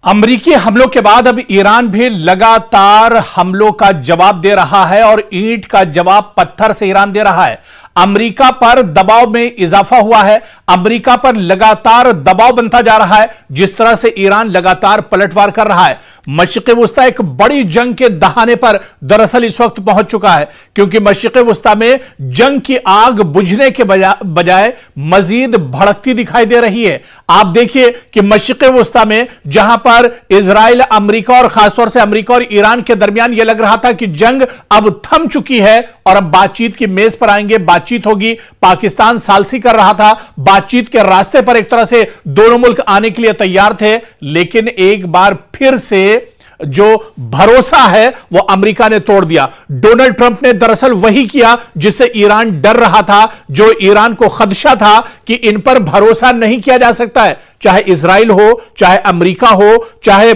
अमेरिकी हमलों के बाद अब ईरान भी लगातार हमलों का जवाब दे रहा है और ईंट का जवाब पत्थर से ईरान दे रहा है। अमेरिका पर दबाव में इजाफा हुआ है। अमेरिका पर लगातार दबाव बनता जा रहा है। जिस तरह से ईरान लगातार पलटवार कर रहा है, मशरिक़ वुस्ता एक बड़ी जंग के दहाने पर दरअसल इस वक्त पहुंच चुका है, क्योंकि मशरिक़ वुस्ता में जंग की आग बुझने के बजाय मजीद भड़कती दिखाई दे रही है। आप देखिए कि मशरिक़ वुस्ता में जहां पर इजराइल, अमेरिका और खासतौर से अमेरिका और ईरान के दरमियान यह लग रहा था कि जंग अब थम चुकी है और अब बातचीत की मेज पर आएंगे, बातचीत होगी। पाकिस्तान सालसी कर रहा था, बातचीत के रास्ते पर एक तरह से दोनों मुल्क आने के लिए तैयार थे, लेकिन एक बार फिर से जो भरोसा है वो अमेरिका ने तोड़ दिया। डोनाल्ड ट्रंप ने दरअसल वही किया जिससे ईरान डर रहा था, जो ईरान को खदशा था कि इन पर भरोसा नहीं किया जा सकता है, चाहे इजराइल हो, चाहे अमेरिका हो, चाहे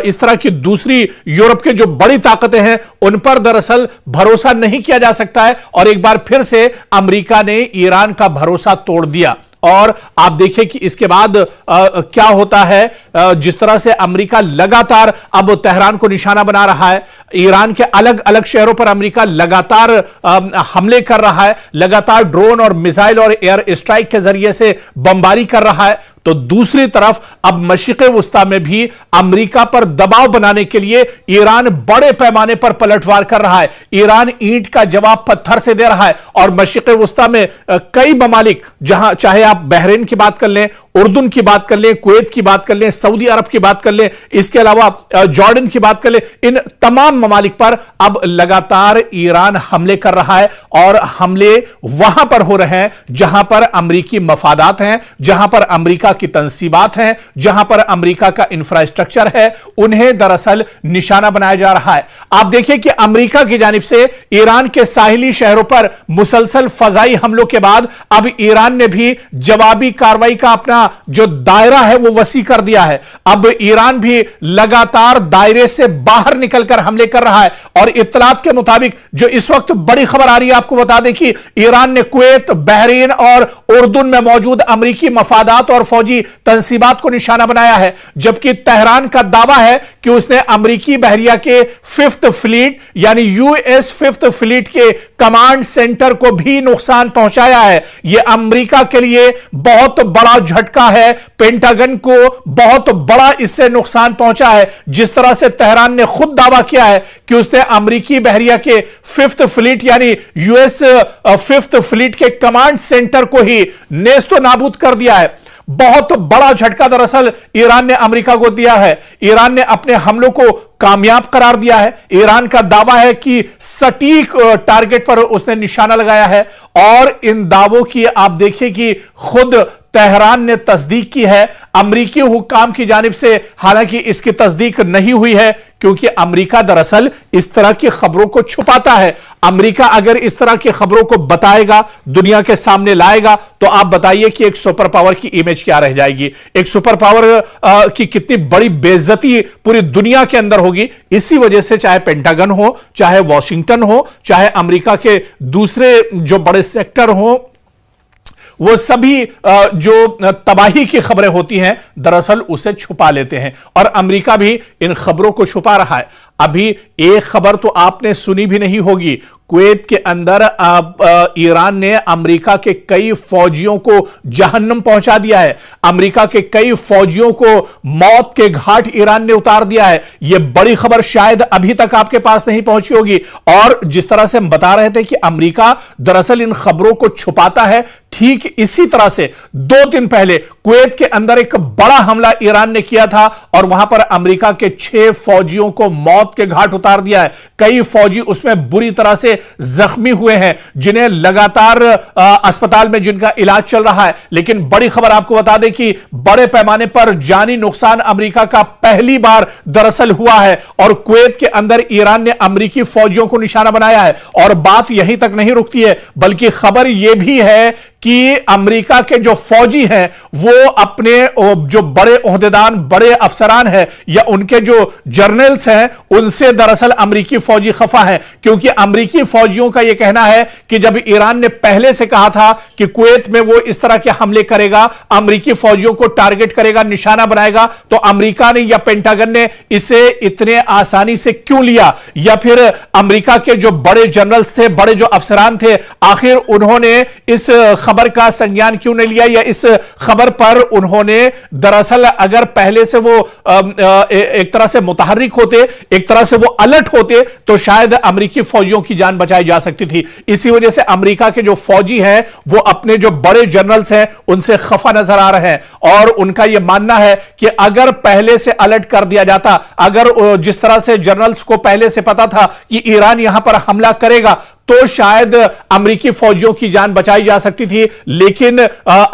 इस तरह की दूसरी यूरोप के जो बड़ी ताकतें हैं, उन पर दरअसल भरोसा नहीं किया जा सकता है। और एक बार फिर से अमेरिका ने ईरान का भरोसा तोड़ दिया। और आप देखिए कि इसके बाद क्या होता है। जिस तरह से अमेरिका लगातार अब तेहरान को निशाना बना रहा है, ईरान के अलग अलग शहरों पर अमेरिका लगातार हमले कर रहा है, लगातार ड्रोन और मिसाइल और एयर स्ट्राइक के जरिए से बमबारी कर रहा है, तो दूसरी तरफ अब मशरिक़ वुस्ता में भी अमेरिका पर दबाव बनाने के लिए ईरान बड़े पैमाने पर पलटवार कर रहा है। ईरान ईंट का जवाब पत्थर से दे रहा है और मशरिक़ वुस्ता में कई ममालिक, जहां चाहे आप बहरीन की बात कर लें, उर्दून की बात कर लें, कुवैत की बात कर लें, सऊदी अरब की बात कर लें, इसके अलावा जॉर्डन की बात कर लें, इन तमाम ममालिक पर अब लगातार ईरान हमले कर रहा है। और हमले वहां पर हो रहे हैं जहां पर अमेरिकी मफादात हैं, जहां पर अमेरिका की तंसीबात हैं, जहां पर अमेरिका का इंफ्रास्ट्रक्चर है, उन्हें दरअसल निशाना बनाया जा रहा है। आप देखिए कि अमेरिका की जानिब से ईरान के साहिली शहरों पर मुसलसल फजाई हमलों के बाद अब ईरान ने भी जवाबी कार्रवाई का अपना जो दायरा है वो वसी कर दिया है। अब ईरान भी लगातार दायरे से बाहर निकलकर हमले कर रहा है। और इत्तलात के मुताबिक जो इस वक्त बड़ी खबर आ रही है, आपको बता दें कि ईरान ने कुवैत, बहरीन और उर्दून में मौजूद अमेरिकी मफादात और फौजी तंसीबात को निशाना बनाया है, जबकि तेहरान का दावा है कि उसने अमेरिकी बहरिया के 5th फ्लीट यानी यूएस 5th फ्लीट के कमांड सेंटर को भी नुकसान पहुंचाया है। यह अमेरिका के लिए बहुत बड़ा झटका है, पेंटागन को बहुत बड़ा इससे नुकसान पहुंचा है। जिस तरह से तेहरान ने खुद दावा किया है कि उसने अमेरिकी बहरिया के 5th फ्लीट यानी यूएस 5th फ्लीट के कमांड सेंटर को ही नेस्तो नाबूद कर दिया है। बहुत बड़ा झटका दरअसल ईरान ने अमेरिका को दिया है। ईरान ने अपने हमलों को कामयाब करार दिया है। ईरान का दावा है कि सटीक टारगेट पर उसने निशाना लगाया है। और इन दावों की आप देखिए कि खुद तेहरान ने तस्दीक की है अमेरिकी हुक्काम की जानिब से। हालांकि इसकी तस्दीक नहीं हुई है, क्योंकि अमेरिका दरअसल इस तरह की खबरों को छुपाता है। अमेरिका अगर इस तरह की खबरों को बताएगा, दुनिया के सामने लाएगा, तो आप बताइए कि एक सुपर पावर की इमेज क्या रह जाएगी, एक सुपर पावर की कितनी बड़ी बेइज्जती पूरी दुनिया के अंदर होगी। इसी वजह से चाहे पेंटागन हो, चाहे वॉशिंगटन हो, चाहे अमेरिका के दूसरे जो बड़े सेक्टर हो, वो सभी जो तबाही की खबरें होती हैं दरअसल उसे छुपा लेते हैं। और अमेरिका भी इन खबरों को छुपा रहा है। अभी एक खबर तो आपने सुनी भी नहीं होगी, कुवैत के अंदर ईरान ने अमेरिका के कई फौजियों को जहन्नम पहुंचा दिया है। अमेरिका के कई फौजियों को मौत के घाट ईरान ने उतार दिया है। यह बड़ी खबर शायद अभी तक आपके पास नहीं पहुंची होगी। और जिस तरह से हम बता रहे थे कि अमेरिका दरअसल इन खबरों को छुपाता है, ठीक इसी तरह से 2 दिन पहले कुवैत के अंदर एक बड़ा हमला ईरान ने किया था और वहां पर अमेरिका के 6 फौजियों को मौत के घाट उतार दिया है। कई फौजी उसमें बुरी तरह से जख्मी हुए हैं, जिन्हें लगातार अस्पताल में जिनका इलाज चल रहा है। लेकिन बड़ी खबर आपको बता दें कि बड़े पैमाने पर जानी नुकसान अमेरिका का पहली बार दरअसल हुआ है और कुवैत के अंदर ईरान ने अमेरिकी फौजियों को निशाना बनाया है। और बात यहीं तक नहीं रुकती है, बल्कि खबर यह भी है कि अमेरिका के जो फौजी हैं वो अपने जो बड़े ओहदेदार, बड़े अफसरान हैं या उनके जो जर्नल्स हैं उनसे दरअसल अमेरिकी फौजी खफा है, क्योंकि अमेरिकी फौजियों का यह कहना है कि जब ईरान ने पहले से कहा था कि कुवैत में वो इस तरह के हमले करेगा, अमेरिकी फौजियों को टारगेट करेगा, निशाना बनाएगा, तो अमेरिका ने या पेंटागन ने इसे इतने आसानी से क्यों लिया, या फिर अमेरिका के जो बड़े जनरल्स थे, बड़े जो अफसरान थे, आखिर उन्होंने इस खबर का संज्ञान क्यों नहीं लिया, या इस खबर पर उन्होंने दरअसल अगर पहले से वो एक तरह से मुतहर्रिक होते, एक तरह से वो अलर्ट होते, तो शायद अमेरिकी फौजियों की जान बचाई जा सकती थी। इसी वजह से अमेरिका के जो फौजी हैं वो अपने जो बड़े जनरल्स हैं उनसे खफा नजर आ रहे हैं और उनका यह मानना है कि अगर पहले से अलर्ट कर दिया जाता, अगर जिस तरह से जनरल्स को पहले से पता था कि ईरान यहां पर हमला करेगा, तो शायद अमेरिकी फौजियों की जान बचाई जा सकती थी, लेकिन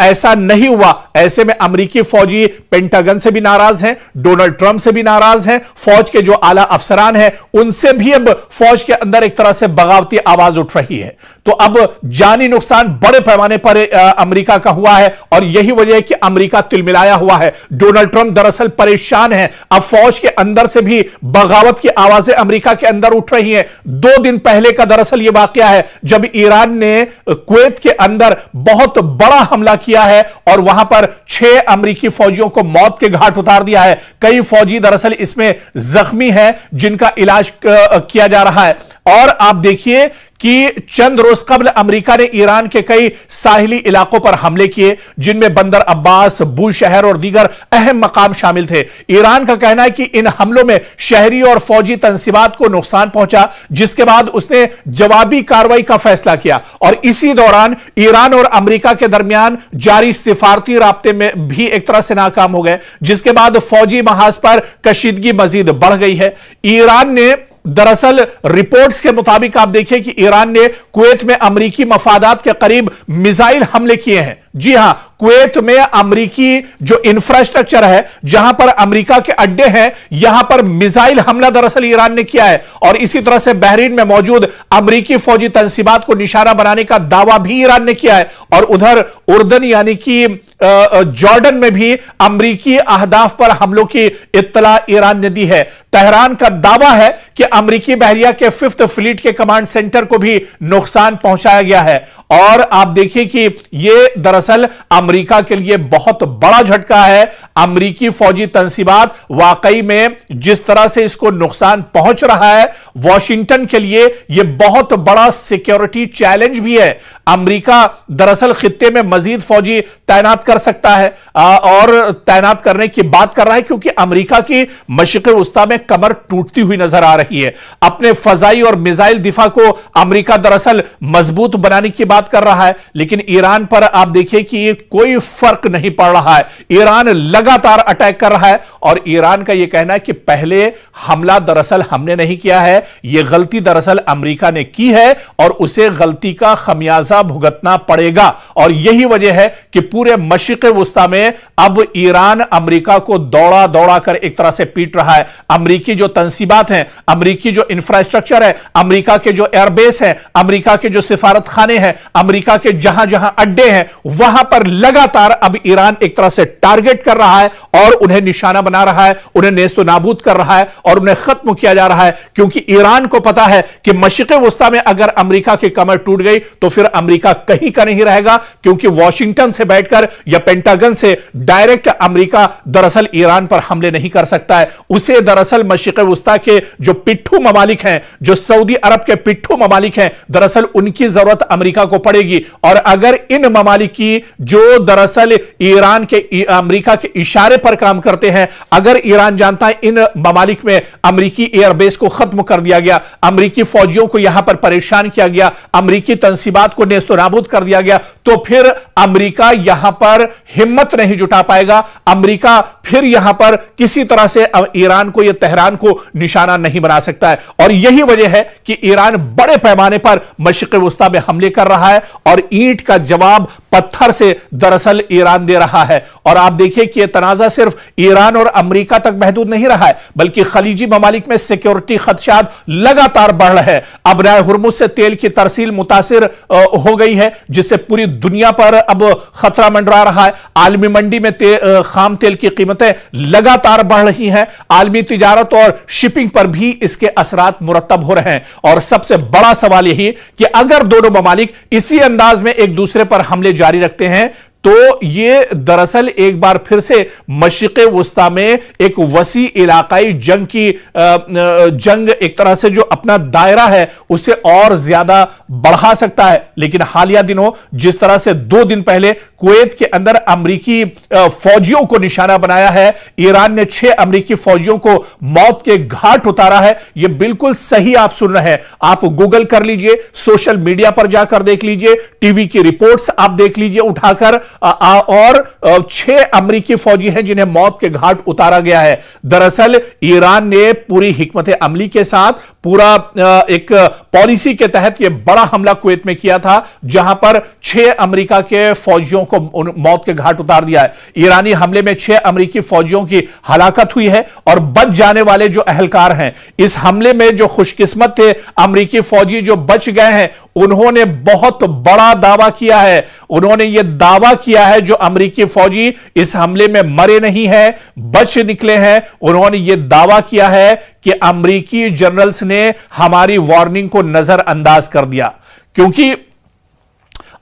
ऐसा नहीं हुआ। ऐसे में अमेरिकी फौजी पेंटागन से भी नाराज हैं, डोनाल्ड ट्रंप से भी नाराज हैं, फौज के जो आला अफसरान हैं उनसे भी अब फौज के अंदर एक तरह से बगावती आवाज उठ रही है। तो अब जानी नुकसान बड़े पैमाने पर अमेरिका का हुआ है और यही वजह है कि अमेरिका तिलमिलाया हुआ है। डोनाल्ड ट्रंप दरअसल परेशान है। अब फौज के अंदर से भी बगावत की आवाजें अमेरिका के अंदर उठ रही हैं। 2 दिन पहले का दरअसल यह क्या है जब ईरान ने कुवैत के अंदर बहुत बड़ा हमला किया है और वहां पर 6 अमेरिकी फौजियों को मौत के घाट उतार दिया है। कई फौजी दरअसल इसमें जख्मी हैं जिनका इलाज किया जा रहा है। और आप देखिए कि चंद रोज कबल अमेरिका ने ईरान के कई साहिली इलाकों पर हमले किए, जिनमें बंदर अब्बास, बूशहर और दीगर अहम मकाम शामिल थे। ईरान का कहना है कि इन हमलों में शहरी और फौजी तंसीबात को नुकसान पहुंचा, जिसके बाद उसने जवाबी कार्रवाई का फैसला किया। और इसी दौरान ईरान और अमेरिका के दरमियान जारी सिफारती राब्ते में भी एक तरह से नाकाम हो गए, जिसके बाद फौजी महाज पर कशीदगी मजीद बढ़ गई है। ईरान ने दरअसल रिपोर्ट्स के मुताबिक आप देखिए कि ईरान ने कुवैत में अमेरिकी मफादात के करीब मिसाइल हमले किए हैं। जी हां, कुवैत में अमेरिकी जो इंफ्रास्ट्रक्चर है, जहां पर अमेरिका के अड्डे हैं, यहां पर मिसाइल हमला दरअसल ईरान ने किया है। और इसी तरह से बहरीन में मौजूद अमेरिकी फौजी तंसीबात को निशाना बनाने का दावा भी ईरान ने किया है। और उधर उर्दन यानी कि जॉर्डन में भी अमेरिकी अहदाफ पर हमलों की इत्तला ईरान ने दी है। तेहरान का दावा है कि अमेरिकी बहरिया के 5th फ्लीट के कमांड सेंटर को भी नुकसान पहुंचाया गया है। और आप देखिए कि यह दरअसल अमेरिका के लिए बहुत बड़ा झटका है। अमेरिकी फौजी तंसीबात वाकई में जिस तरह से इसको नुकसान पहुंच रहा है, वॉशिंगटन के लिए यह बहुत बड़ा सिक्योरिटी चैलेंज भी है। अमेरिका दरअसल खित्ते में मजीद फौजी तैनात कर सकता है और तैनात करने की बात कर रहा है, क्योंकि अमेरिका की मशरिक़ वस्ता में कमर टूटती हुई नजर आ रही है। अपने फजाई और मिसाइल दिफा को अमेरिका दरअसल मजबूत बनाने की बात कर रहा है, लेकिन ईरान पर आप देखिए कि ये कोई फर्क नहीं पड़ रहा है। ईरान लगातार अटैक कर रहा है और ईरान का यह कहना है कि पहले हमला दरअसल हमने नहीं किया है, यह गलती दरअसल अमेरिका ने की है और उसे गलती का खमियाजा भुगतना पड़ेगा। और यही वजह है कि पूरे मशरिक़ वस्ता में अब ईरान अमेरिका को दौड़ा दौड़ा कर एक तरह से पीट रहा है। अमेरिकी जो तंसीबात हैं, अमेरिकी जो इंफ्रास्ट्रक्चर है, अमेरिका के जो एयरबेस हैं, अमेरिका के जो सिफारत खाने हैं, अमेरिका के जहां जहां अड्डे हैं, वहां पर लगातार अब ईरान एक तरह से टारगेट कर रहा है और उन्हें निशाना बना रहा है, उन्हें नेस्तो नाबूद कर रहा है और उन्हें खत्म किया जा रहा है। क्योंकि ईरान को पता है कि मशरिक़ वस्ता में अगर अमेरिका की कमर टूट गई तो फिर अमेरिका कहीं का नहीं रहेगा, क्योंकि वॉशिंगटन से बैठकर या पेंटागन से डायरेक्ट अमेरिका दरअसल ईरान पर हमले नहीं कर सकता है। उसे दरअसल मशरिक़ वस्ता के जो पिट्ठू ममालिक हैं, जो सऊदी अरब के पिट्ठू ममालिक हैं, दरअसल उनकी जरूरत अमेरिका को पड़ेगी। और अगर इन ममालिक की जो दरअसल ईरान के अमेरिका के इशारे पर काम करते हैं, अगर ईरान जानता है इन ममालिक में अमेरिकी एयरबेस को खत्म कर दिया गया, अमेरिकी फौजियों को यहां पर परेशान किया गया, अमेरिकी तंसीबात को नेस्तो नाबूद कर दिया गया, तो फिर अमेरिका यहां पर हिम्मत नहीं जुटा पाएगा। अमेरिका फिर यहां पर किसी तरह से ईरान को या तेहरान को निशाना नहीं बना सकता है। और यही वजह है कि ईरान बड़े पैमाने पर मशरिक़ वस्ता में हमले कर रहा है और ईंट का जवाब पत्थर से दरअसल ईरान दे रहा है। और आप देखिए कि यह तनाजा सिर्फ ईरान और अमेरिका तक महदूद नहीं रहा है, बल्कि खलीजी ममालिक में सिक्योरिटी खदशात लगातार बढ़ रहे हैं। अब राय हुर्मुज से तेल की तरसील मुतासिर हो गई है, जिससे पूरी दुनिया पर अब खतरा मंडरा रहा है। आलमी मंडी में खाम तेल की कीमतें लगातार बढ़ रही हैं। आलमी तिजारत और शिपिंग पर भी इसके असरात मुरतब हो रहे हैं। और सबसे बड़ा सवाल यही कि अगर दोनों ममालिक इसी अंदाज में एक दूसरे पर हमले जारी रखते हैं तो यह दरअसल एक बार फिर से मशरिक़ वुस्ता में एक वसी इलाकाई जंग की जंग एक तरह से जो अपना दायरा है उसे और ज्यादा बढ़ा सकता है। लेकिन हालिया दिनों जिस तरह से 2 दिन पहले कुवैत के अंदर अमरीकी फौजियों को निशाना बनाया है, ईरान ने 6 अमरीकी फौजियों को मौत के घाट उतारा है। यह बिल्कुल सही आप सुन रहे हैं। आप गूगल कर लीजिए, सोशल मीडिया पर जाकर देख लीजिए, टीवी की रिपोर्ट्स आप देख लीजिए उठाकर, और 6 अमरीकी फौजी हैं जिन्हें मौत के घाट उतारा गया है। दरअसल ईरान ने पूरी हिकमत अमली के साथ पूरा एक पॉलिसी के तहत यह बड़ा हमला कुवैत में किया था, जहां पर 6 अमेरिका के फौजियों को मौत के घाट उतार दिया है। ईरानी हमले में 6 अमेरिकी फौजियों की हलाकत हुई है और बच जाने वाले जो अहलकार हैं, इस हमले में जो खुशकिस्मत थे अमेरिकी फौजी जो बच गए हैं, उन्होंने बहुत बड़ा दावा किया है। उन्होंने यह दावा किया है जो अमेरिकी फौजी इस हमले में मरे नहीं हैं, बच निकले हैं, उन्होंने यह दावा किया है कि अमेरिकी जनरल्स ने हमारी वार्निंग को नजरअंदाज कर दिया। क्योंकि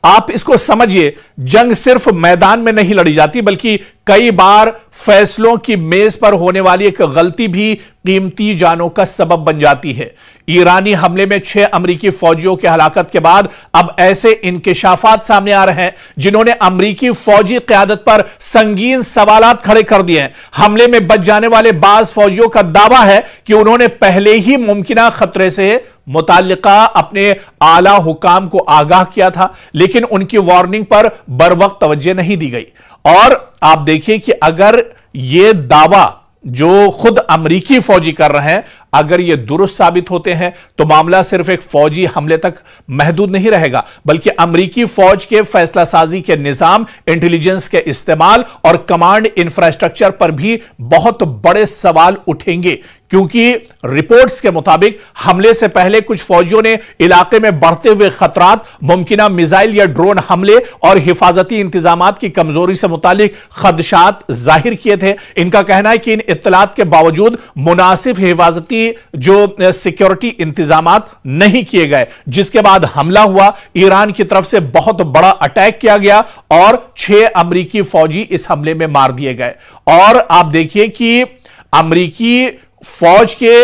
आप इसको समझिए, जंग सिर्फ मैदान में नहीं लड़ी जाती, बल्कि कई बार फैसलों की मेज पर होने वाली एक गलती भी कीमती जानों का सबब बन जाती है। ईरानी हमले में 6 अमरीकी फौजियों की हलाकत के बाद अब ऐसे इंकिशाफात सामने आ रहे हैं जिन्होंने अमरीकी फौजी क़यादत पर संगीन सवालात खड़े कर दिए हैं। हमले में बच जाने वाले बाज फौजियों का दावा है कि उन्होंने पहले ही मुमकिना खतरे से मुताल्लिका अपने आला हुकाम को आगाह किया था, लेकिन उनकी वार्निंग पर बरवक्त तवज्जो नहीं दी गई। और आप देखिए कि अगर यह दावा जो खुद अमरीकी फौजी कर रहे हैं, अगर ये दुरुस्त साबित होते हैं तो मामला सिर्फ एक फौजी हमले तक महदूद नहीं रहेगा, बल्कि अमरीकी फौज के फैसला साजी के निजाम, इंटेलिजेंस के इस्तेमाल और कमांड इंफ्रास्ट्रक्चर पर भी बहुत बड़े सवाल उठेंगे। क्योंकि रिपोर्ट्स के मुताबिक हमले से पहले कुछ फौजियों ने इलाके में बढ़ते हुए खतरात, मुमकिना मिसाइल या ड्रोन हमले और हिफाजती इंतजामात की कमजोरी से मुतालिक खदशात जाहिर किए थे। इनका कहना है कि इन इत्तलात के बावजूद मुनासिब हिफाजती जो सिक्योरिटी इंतजामात नहीं किए गए, जिसके बाद हमला हुआ। ईरान की तरफ से बहुत बड़ा अटैक किया गया और 6 अमरीकी फौजी इस हमले में मार दिए गए। और आप देखिए कि अमरीकी फौज के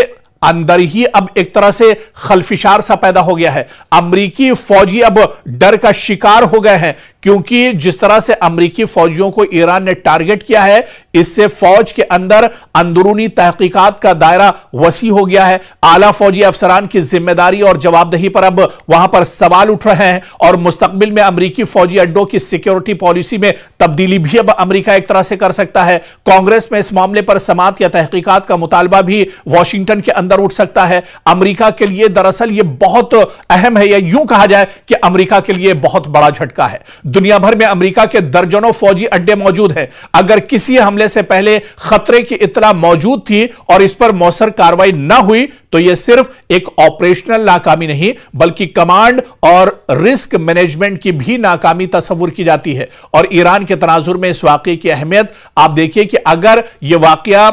अंदर ही अब एक तरह से खलफिशार सा पैदा हो गया है। अमरीकी फौजी अब डर का शिकार हो गए हैं, क्योंकि जिस तरह से अमरीकी फौजियों को ईरान ने टारगेट किया है, इससे फौज के अंदर अंदरूनी तहकीकात का दायरा वसी हो गया है। आला फौजी अफसरान की जिम्मेदारी और जवाबदेही पर अब वहां पर सवाल उठ रहे हैं और मुस्तकबिल में अमरीकी फौजी अड्डों की सिक्योरिटी पॉलिसी में तब्दीली भी अब अमरीका एक तरह से कर सकता है। कांग्रेस में इस मामले पर समाअत या तहकीकात का मुतालबा भी वॉशिंगटन के अंदर उठ सकता है। अमरीका के लिए दरअसल यह बहुत अहम है, या यूं कहा जाए कि अमरीका के लिए बहुत बड़ा झटका है। दुनिया भर में अमेरिका के दर्जनों फौजी अड्डे मौजूद हैं। अगर किसी हमले से पहले खतरे की इत्तला मौजूद थी और इस पर मौसर कार्रवाई ना हुई तो यह सिर्फ एक ऑपरेशनल नाकामी नहीं, बल्कि कमांड और रिस्क मैनेजमेंट की भी नाकामी तस्वुर की जाती है। और ईरान के तनाजुर में इस वाकये की अहमियत आप देखिए कि अगर यह वाकया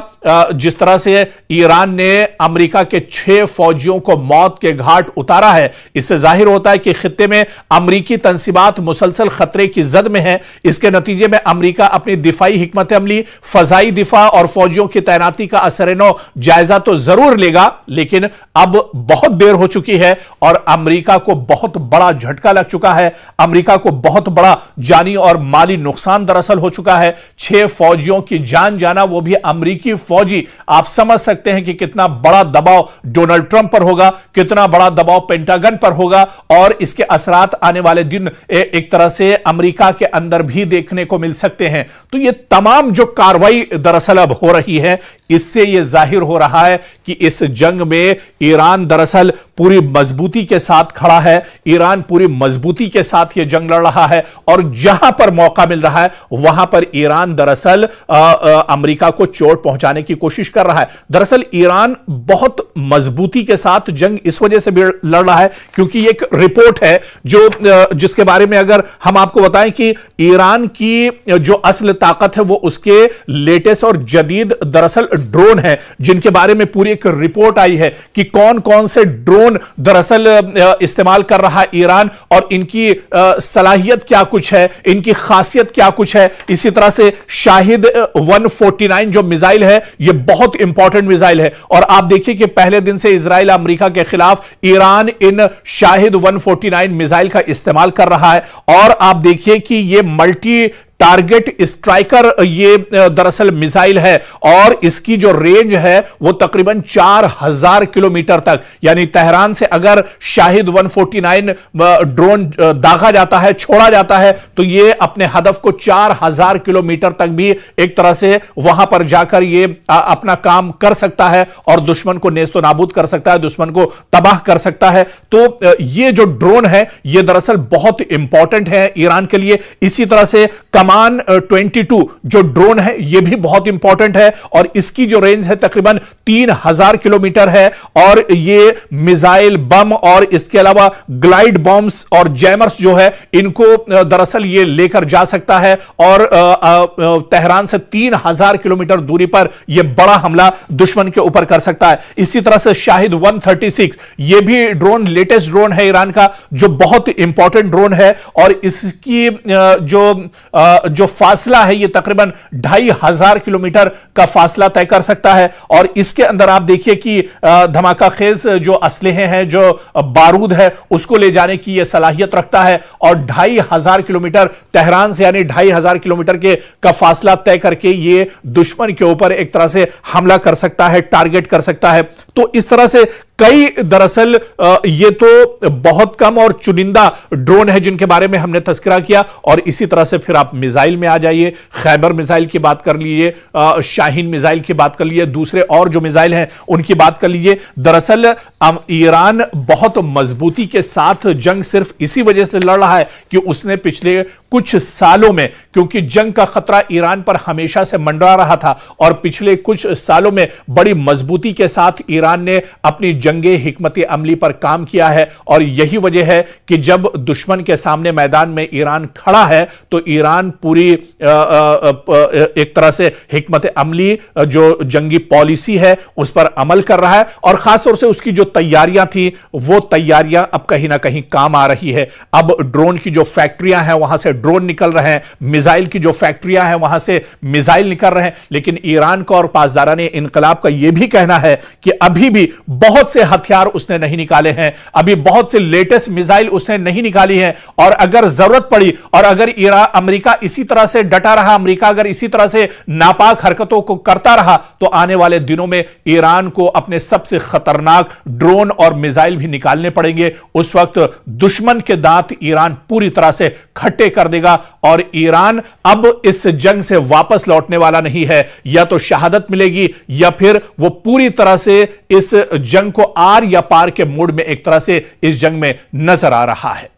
जिस तरह से ईरान ने अमेरिका के 6 फौजियों को मौत के घाट उतारा है, इससे जाहिर होता है कि खित्ते में अमरीकी तंसीबात मुसलसल खतरे की जद में है। इसके नतीजे में अमेरिका अपनी दिफाई हिकमत अमली, फजाई दिफा और फौजियों की तैनाती का असर-ए-नौ जायजा तो जरूर लेगा, लेकिन अब बहुत देर हो चुकी है और अमेरिका को बहुत बड़ा झटका लग चुका है। अमेरिका को बहुत बड़ा जानी और माली नुकसान दरअसल हो चुका है। 6 फौजियों की जान जाना, वो भी अमेरिकी फौजी। आप समझ सकते हैं कि कितना बड़ा दबाव डोनाल्ड ट्रंप पर होगा, कितना बड़ा दबाव पेंटागन पर होगा, और इसके असरात आने वाले दिन एक तरह से अमेरिका के अंदर भी देखने को मिल सकते हैं। तो ये तमाम जो कार्रवाई दरअसल अब हो रही है, इससे यह जाहिर हो रहा है कि इस जंग में ईरान दरअसल पूरी मजबूती के साथ खड़ा है, ईरान पूरी मजबूती के साथ यह जंग लड़ रहा है और जहां पर मौका मिल रहा है वहां पर ईरान दरअसल अमेरिका को चोट पहुंचाने की कोशिश कर रहा है। दरअसल ईरान बहुत मजबूती के साथ जंग इस वजह से लड़ रहा है क्योंकि एक रिपोर्ट है जिसके बारे में अगर हम आपको बताएं कि ईरान की जो असल ताकत है वो उसके लेटेस्ट और जदीद दरअसल ड्रोन है, जिनके बारे में पूरी एक रिपोर्ट आई है कि कौन कौन से ड्रोन दरअसल इस्तेमाल कर रहा है ईरान और इनकी सलाहियत क्या कुछ है, इनकी खासियत क्या कुछ है। इसी तरह से शाहिद 149 जो मिसाइल है ये बहुत इंपॉर्टेंट मिसाइल है और आप देखिए कि पहले दिन से इजराइल अमेरिका के खिलाफ ईरान इन शाहिद 149 मिसाइल का इस्तेमाल कर रहा है और आप देखिए कि ये मल्टी टारगेट स्ट्राइकर ये दरअसल मिसाइल है और इसकी जो रेंज है वो तकरीबन 4000 किलोमीटर तक, यानी तेहरान से अगर शाहिद 149 ड्रोन दागा जाता है, छोड़ा जाता है तो ये अपने हदफ को 4000 किलोमीटर तक भी एक तरह से वहां पर जाकर ये अपना काम कर सकता है और दुश्मन को नेस्तो नाबूद कर सकता है, दुश्मन को तबाह कर सकता है। तो ये जो ड्रोन है ये दरअसल बहुत इंपॉर्टेंट है ईरान के लिए। इसी तरह से कमान 22 जो ड्रोन है यह भी बहुत इंपॉर्टेंट है और इसकी जो रेंज है तकरीबन 3000 किलोमीटर है और ये मिसाइल बम और इसके अलावा ग्लाइड बॉम्ब्स और जैमर्स जो है इनको दरअसल ये लेकर जा सकता है और तेहरान से 3000 किलोमीटर दूरी पर यह बड़ा हमला दुश्मन के ऊपर कर सकता है। इसी तरह से शाहिद 136 यह भी ड्रोन लेटेस्ट ड्रोन है ईरान का जो बहुत इंपॉर्टेंट ड्रोन है और इसकी जो फासला है ये तकरीबन 2500 किलोमीटर का फासला तय कर सकता है और इसके अंदर आप देखिए कि धमाका खेज जो असलहे हैं, जो बारूद है उसको ले जाने की यह सलाहियत रखता है और 2500 किलोमीटर तेहरान से यानी 2500 किलोमीटर के का फासला तय करके ये दुश्मन के ऊपर एक तरह से हमला कर सकता है, टारगेट कर सकता है। तो इस तरह से कई दरअसल ये तो बहुत कम और चुनिंदा ड्रोन है जिनके बारे में हमने तस्करा किया और इसी तरह से फिर आप मिसाइल में आ जाइए, खैबर मिसाइल की बात कर लीजिए, शाहीन मिसाइल की बात कर लीजिए, दूसरे और जो मिसाइल हैं उनकी बात कर लीजिए। दरअसल ईरान बहुत मजबूती के साथ जंग सिर्फ इसी वजह से लड़ रहा है कि उसने पिछले कुछ सालों में, क्योंकि जंग का खतरा ईरान पर हमेशा से मंडरा रहा था और पिछले कुछ सालों में बड़ी मजबूती के साथ ईरान ने अपनी जंगे हिकमत अमली पर काम किया है और यही वजह है कि जब दुश्मन के सामने मैदान में ईरान खड़ा है तो ईरान पूरी एक तरह से हिकमत अमली जो जंगी पॉलिसी है उस पर अमल कर रहा है और खासतौर से उसकी जो तैयारियां थी वो तैयारियां अब कहीं ना कहीं काम आ रही है। अब ड्रोन की जो फैक्ट्रियां हैं वहां से ड्रोन निकल रहे हैं, मिसाइल की जो फैक्ट्रियां हैं वहां से मिसाइल निकल रहे हैं, लेकिन ईरान का और पासदाराने इनकलाब का यह भी कहना है कि अभी भी बहुत से हथियार उसने नहीं निकाले हैं, अभी बहुत से लेटेस्ट मिसाइल उसने नहीं निकाली है और अगर जरूरत पड़ी और अगर अमेरिका इसी तरह से डटा रहा, अमेरिका अगर इसी तरह से नापाक हरकतों को करता रहा तो आने वाले दिनों में ईरान को अपने सबसे खतरनाक ड्रोन और मिसाइल भी निकालने पड़ेंगे। उस वक्त दुश्मन के दांत ईरान पूरी तरह से खट्टे कर देगा और ईरान अब इस जंग से वापस लौटने वाला नहीं है। या तो शहादत मिलेगी या फिर वो पूरी तरह से इस जंग को आर या पार के मोड में एक तरह से इस जंग में नजर आ रहा है।